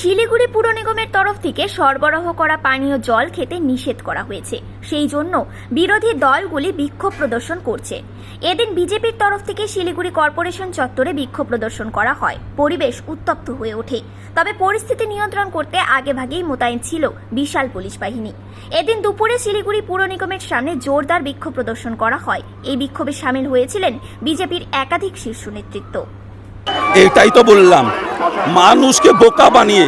শিলিগুড়ি পুর নিগমের তরফ থেকে সরবরাহ করা পানীয় জল খেতে নিষেধ করা হয়েছে। সেই জন্য বিরোধী দলগুলি বিক্ষোভ প্রদর্শন করছে। এদিন বিজেপির তরফ থেকে শিলিগুড়ি কর্পোরেশন চত্বরে বিক্ষোভ প্রদর্শন করা হয়। পরিবেশ উত্তপ্ত হয়ে ওঠে। তবে পরিস্থিতি নিয়ন্ত্রণ করতে আগেভাগেই মোতায়েন ছিল বিশাল পুলিশ বাহিনী। এদিন দুপুরে শিলিগুড়ি পুর নিগমের সামনে জোরদার বিক্ষোভ প্রদর্শন করা হয়। এই বিক্ষোভে সামিল হয়েছিলেন বিজেপির একাধিক শীর্ষ নেতৃত্ব। এটাই তো বললাম, মানুষকে বোকা বানিয়ে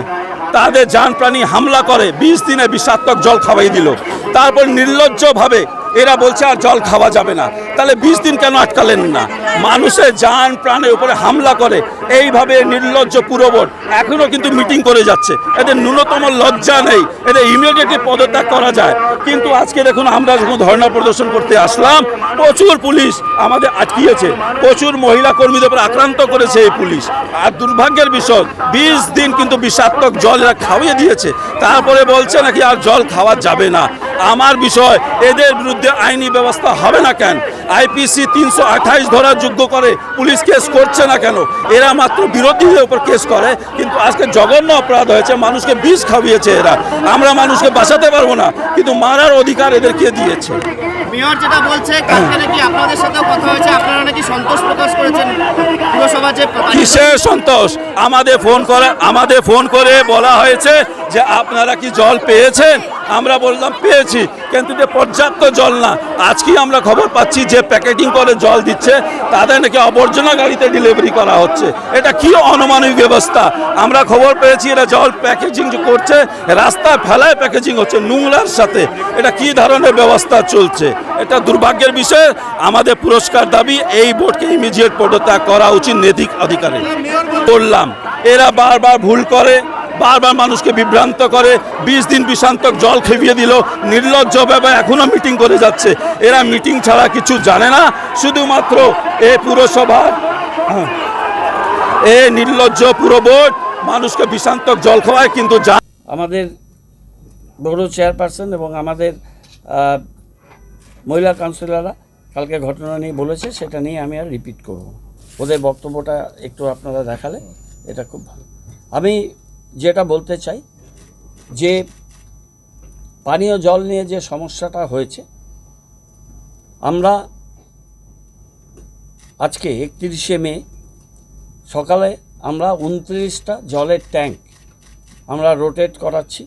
তাদের জান প্রাণী হামলা করে 20 দিনে বিষাক্তক জল খাওয়াই দিল। তারপর নির্লজ্জভাবে এরা বলছে আর জল খাওয়া যাবে না। তাহলে 20 দিন কেন আটকালেন না? মানুষের জান প্রাণের উপরে হামলা করে এইভাবে নির্লজ্জ পুরবোর্ড এখনও কিন্তু মিটিং করে যাচ্ছে। এদের ন্যূনতম লজ্জা নেই, এদের ইমিডিয়েটলি পদত্যাগ করা যায়। কিন্তু আজকে দেখুন, আমরা যখন ধর্ণা প্রদর্শন করতে আসলাম, প্রচুর পুলিশ আমাদের আটকিয়েছে, প্রচুর মহিলা কর্মীদের উপর আক্রান্ত করেছে এই পুলিশ। আর দুর্ভাগ্যের বিষয়, 20 দিন কিন্তু বিষাক্তক জল এরা খাওয়িয়ে দিয়েছে, তারপরে বলছে নাকি আর জল খাওয়া যাবে না। আমার বিষয়, এদের বিরুদ্ধে আইনি ব্যবস্থা হবে না কেন? আইপিসি 328 ধরার যোগ্য করে পুলিশ কেস করছে না কেন? এরা মাত্র বিরোধীদের উপর কেস করে, কিন্তু আজকে জঘন্য অপরাধ হয়েছে, মানুষকে বিষ খাওয়িয়েছে এরা। আমরা মানুষকে বাঁচাতে পারবো না, কিন্তু মারার অধিকার এদেরকে দিয়েছে। মেয়র যেটা বলছে, কালকে নাকি আপনাদের সাথেও কথা হয়েছে, আপনারা নাকি সন্তোষ প্রকাশ করেছেন পুরসভা যে। কিসের সন্তোষ? আমাদের ফোন করে বলা হয়েছে যে আপনারা কি জল পেয়েছেন? আমরা বললাম পেয়েছি, কিন্তু যে পর্যাপ্ত জল না। আজকেই আমরা খবর পাচ্ছি যে প্যাকেটিং করে জল দিচ্ছে, তাদের নাকি আবর্জনা গাড়িতে ডেলিভারি করা হচ্ছে। এটা কি অনমানবিক ব্যবস্থা? আমরা খবর পেয়েছি এরা জল প্যাকেজিং করছে, রাস্তায় ফেলায় প্যাকেজিং হচ্ছে নোংরার সাথে। এটা কি ধরনের ব্যবস্থা চলছে? এটা দুর্ভাগ্যের বিষয়। আমাদের পুরস্কার দাবি, এই বোর্ডকে ইমিডিয়েট পদত্যাগ করা উচিত নৈতিক অধিকারে। বললাম, এরা বারবার ভুল করে, বারবার মানুষকে বিভ্রান্ত করে। 20 দিন বিষাক্তক জল খেপিয়ে দিল, নির্লজ্জভাবে এখনো মিটিং করে যাচ্ছে। এরা মিটিং ছাড়া কিছু জানে না, শুধুমাত্র এই পুরসভার এই নির্লজ্জ পুরবোর্ড মানুষকে বিষাক্তক জল খাওয়ায়। কিন্তু আমাদের বড় চেয়ারপারসন এবং আমাদের মহিলা কাউন্সিলররা কালকে ঘটনা নিয়ে বলেছে, সেটা নিয়ে আমি আর রিপিট করব। ওদের বক্তব্যটা একটু আপনারা দেখালে এটা খুব ভালো। আমি যেটা বলতে চাই যে পানীয় জল নিয়ে যে সমস্যাটা হয়েছে, আমরা আজকে 31শে মে সকালে আমরা 29টা জলের ট্যাঙ্ক আমরা রোটেট করাচ্ছি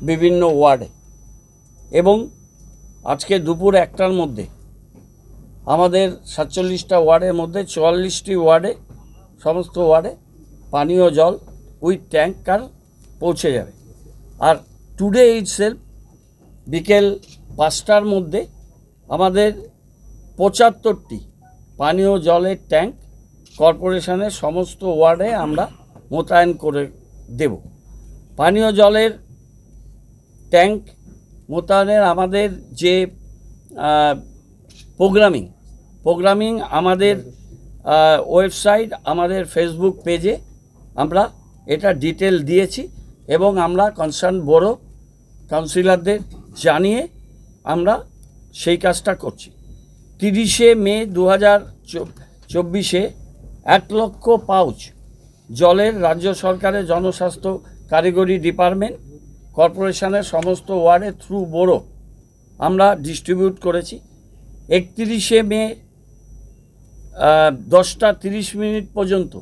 বিভিন্ন ওয়ার্ডে, এবং আজকে দুপুর 1টার মধ্যে আমাদের 47টা ওয়ার্ডের মধ্যে 44টি ওয়ার্ডে, সমস্ত ওয়ার্ডে পানীয় জল উইথ ট্যাঙ্কার পৌঁছে যাবে। আর টুডে ইটসেলফ বিকেল 5টার মধ্যে আমাদের 75টি পানীয় জলের ট্যাঙ্ক কর্পোরেশনের সমস্ত ওয়ার্ডে আমরা মোতায়েন করে দেব। পানীয় জলের ট্যাঙ্ক মোতায়েনের আমাদের যে প্রোগ্রামিং আমাদের ওয়েবসাইট, আমাদের ফেসবুক পেজে আমরা এটা ডিটেল দিয়েছি, এবং আমরা কনসার্ন বড় কাউন্সিলরদের জানিয়ে আমরা সেই কাজটা করছি। 30শে মে 2024 1 লক্ষ পাউচ জলের রাজ্য সরকারের জনস্বাস্থ্য কারিগরি ডিপার্টমেন্ট কর্পোরেশনের সমস্ত ওয়ার্ডে থ্রু বড় আমরা ডিস্ট্রিবিউট করেছি। 31শে মে 10টা 30 পর্যন্ত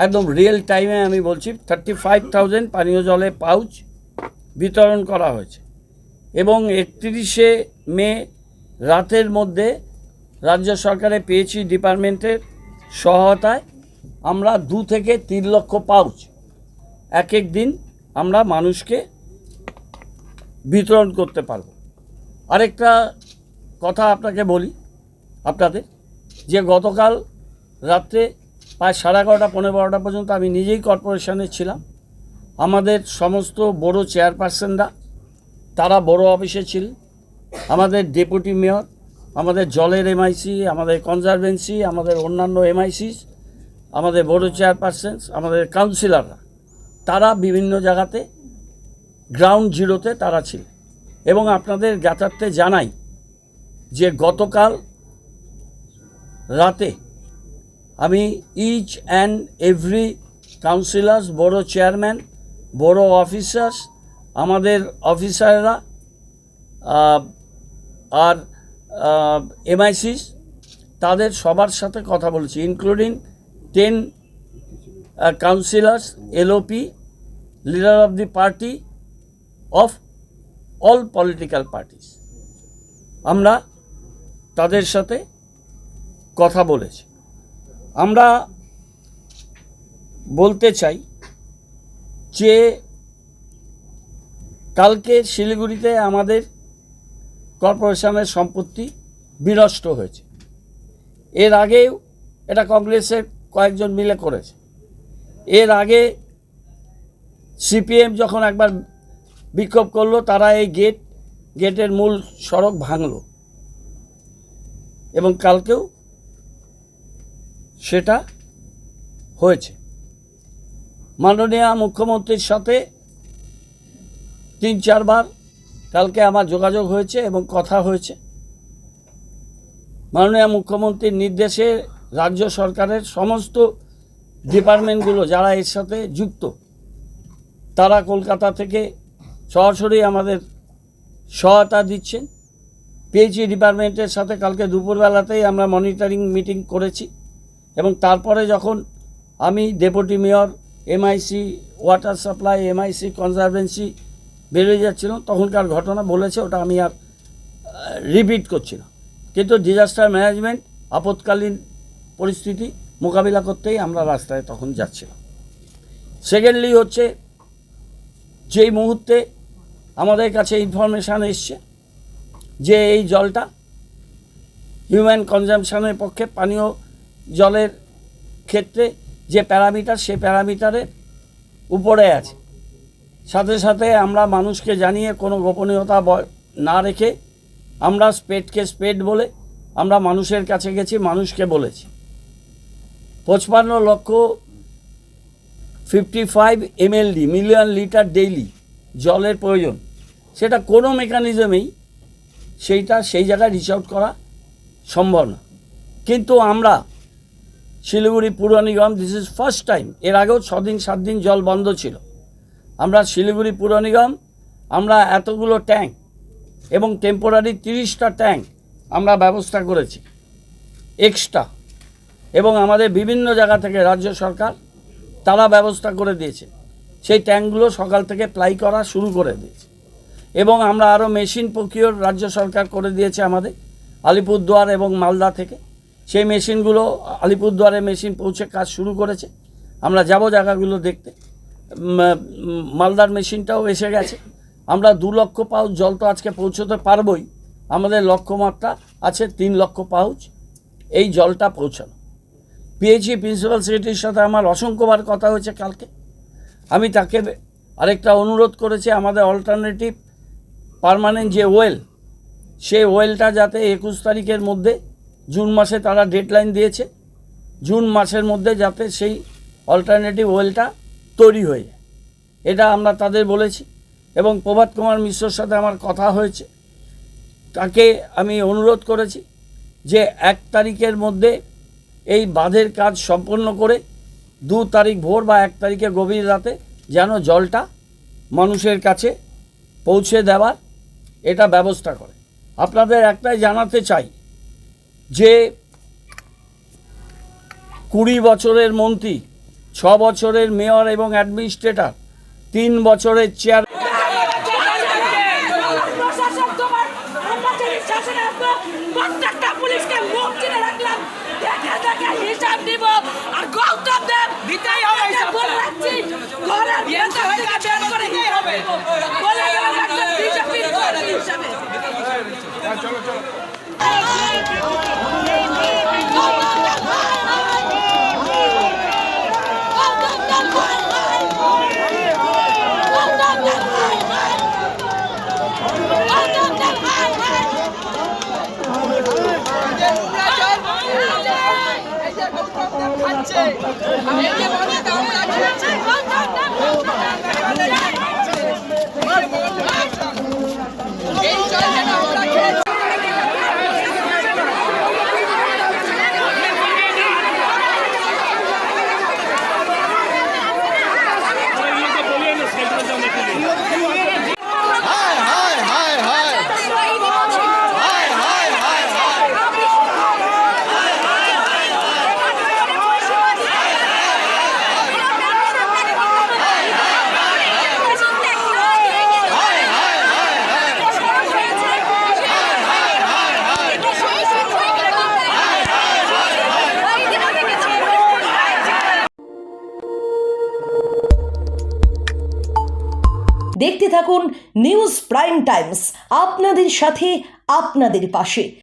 একদম রিয়েল টাইমে আমি বলছি 35,000 পানীয় জলের পাউচ বিতরণ করা হয়েছে। এবং 31শে মে রাতের মধ্যে রাজ্য সরকারের পিএইচই ডিপার্টমেন্টের সহায়তায় আমরা 2 থেকে 3 লক্ষ পাউচ এক দিন আমরা মানুষকে বিতরণ করতে পারব। আরেকটা কথা আপনাকে বলি আপনাদের, যে গতকাল রাত্রে প্রায় 11:30 পৌনে 12টা পর্যন্ত আমি নিজেই কর্পোরেশনে ছিলাম। আমাদের সমস্ত বড় চেয়ারপারসনরা তারা বড় অফিসে ছিলেন, আমাদের ডেপুটি মেয়র, আমাদের জলের এমআইসি, আমাদের কনজারভেন্সি, আমাদের অন্যান্য এমআইসিস, আমাদের বড় চেয়ারপারসনস, আমাদের কাউন্সিলররা, তারা বিভিন্ন জায়গাতে গ্রাউন্ড জিরোতে তারা ছিলেন। এবং আপনাদের জ্ঞাতার্থে জানাই যে গতকাল রাতে আমি ইচ অ্যান্ড এভরি কাউন্সিলার্স, বড় চেয়ারম্যান বড় অফিসার্স, আমাদের অফিসাররা আর MICs তাদের সবার সাথে কথা বলেছি, including 10 councillors, LOP, leader of the party of all political parties. আমরা তাদের সাথে কথা বলেছি। আমরা বলতে চাই যে কালকে শিলিগুড়িতে আমাদের কর্পোরেশনের সম্পত্তি বিনষ্ট হয়েছে। এর আগেও এটা কংগ্রেসের কয়েকজন মিলে করেছে। এর আগে CPM যখন একবার বিক্ষোভ করলো, তারা এই গেটের মূল সড়ক ভাঙলো এবং কালকেও সেটা হয়েছে। মাননীয় মুখ্যমন্ত্রীর সাথে 3-4 বার কালকে আমার যোগাযোগ হয়েছে এবং কথা হয়েছে। মাননীয় মুখ্যমন্ত্রীর নির্দেশে রাজ্য সরকারের সমস্ত ডিপার্টমেন্টগুলো যারা এর সাথে যুক্ত, তারা কলকাতা থেকে সরাসরি আমাদের সহায়তা দিচ্ছেন। PHE ডিপার্টমেন্টের সাথে কালকে দুপুরবেলাতেই আমরা মনিটরিং মিটিং করেছি এবং তারপরে যখন আমি deputy mayor, MIC water supply, MIC conservancy বেরিয়ে যাচ্ছিলাম, তখনকার ঘটনা বলেছে, ওটা আমি আর রিপিট করছি না। কিন্তু ডিজাস্টার ম্যানেজমেন্ট, আপৎকালীন পরিস্থিতি মোকাবিলা করতেই আমরা রাস্তায় তখন যাচ্ছিলাম। সেকেন্ডলি হচ্ছে, যেই মুহূর্তে আমাদের কাছে ইনফরমেশান এসছে যে এই জলটা হিউম্যান কনজামশনের পক্ষে, পানীয় জলের ক্ষেত্রে যে প্যারামিটার, সে প্যারামিটারের উপরে আছে, সাথে সাথে আমরা মানুষকে জানিয়ে কোনো গোপনীয়তা না রেখে আমরা স্পেডকে স্পেড বলে আমরা মানুষের কাছে গেছি, মানুষকে বলেছি 55 লক্ষ 55 MLD মিলিয়ন লিটার ডেইলি জলের প্রয়োজন। সেটা কোনো মেকানিজমেই সেই জায়গায় রিচ আউট করা সম্ভব না। কিন্তু আমরা শিলিগুড়ি পুর নিগম, দিস ইজ ফার্স্ট টাইম, এর আগেও 6 দিন 7 দিন জল বন্ধ ছিল। আমরা শিলিগুড়ি পুর নিগম আমরা এতগুলো ট্যাঙ্ক এবং টেম্পোরারি 30টা ট্যাঙ্ক আমরা ব্যবস্থা করেছি এক্সট্রা, এবং আমাদের বিভিন্ন জায়গা থেকে রাজ্য সরকার তারা ব্যবস্থা করে দিয়েছে। সেই ট্যাঙ্কগুলো সকাল থেকে প্লাই করা শুরু করে দিয়েছে এবং আমরা আরও মেশিন প্রকিওর রাজ্য সরকার করে দিয়েছে আমাদের আলিপুরদুয়ার এবং মালদা থেকে। সেই মেশিনগুলো আলিপুরদুয়ারে মেশিন পৌঁছে কাজ শুরু করেছে। আমরা যাব জায়গাগুলো দেখতে। মালদার মেশিনটাও এসে গেছে। আমরা 2 লক্ষ পাউচ জল তো আজকে পৌঁছতে পারবই, আমাদের লক্ষ্যমাত্রা আছে 3 লক্ষ পাউচ এই জলটা পৌঁছানো। PHE প্রিন্সিপাল সেক্রেটারির সাথে আমার অসংখ্যবার কথা হয়েছে কালকে। আমি তাকে আরেকটা অনুরোধ করেছি, আমাদের অল্টারনেটিভ পার্মানেন্ট যে ওয়েল, সেই ওয়েলটা যাতে 21 তারিখের মধ্যে, জুন মাসে তারা ডেডলাইন দিয়েছে, জুন মাসের মধ্যে যাতে সেই অল্টারনেটিভ ওয়েলটা তৈরি হয়ে যায়, এটা আমরা তাদের বলেছি। এবং প্রভাত কুমার মিশ্রর সাথে আমার কথা হয়েছে, তাকে আমি অনুরোধ করেছি যে 1 তারিখের মধ্যে এই বাঁধের কাজ সম্পন্ন করে 2 তারিখ ভোর বা 1 তারিখে গভীর রাতে যেন জলটা মানুষের কাছে পৌঁছে দেওয়ার এটা ব্যবস্থা করে। আপনাদের একটাই জানাতে চাই যে 20 বছরের মন্ত্রী, 6 বছরের মেয়র এবং অ্যাডমিনিস্ট্রেটর, 3 বছরের চেয়ার, প্রত্যেকটা পুলিশকে মুখ চিনে রাখলাম, দেখে দেখে হিসাব নিব। আর গৌতম দেব দিতেই হবে হিসাব বলে রাখছি, ঘরের ভেতর থেকে বের করে হিসাব নিব বলে গেলাম একজন বিজেপির কর্মী হিসাবে। চলো চলো দেখতে থাকুন নিউজ প্রাইম টাইমস, আপনাদের সাথে আপনাদের পাশে।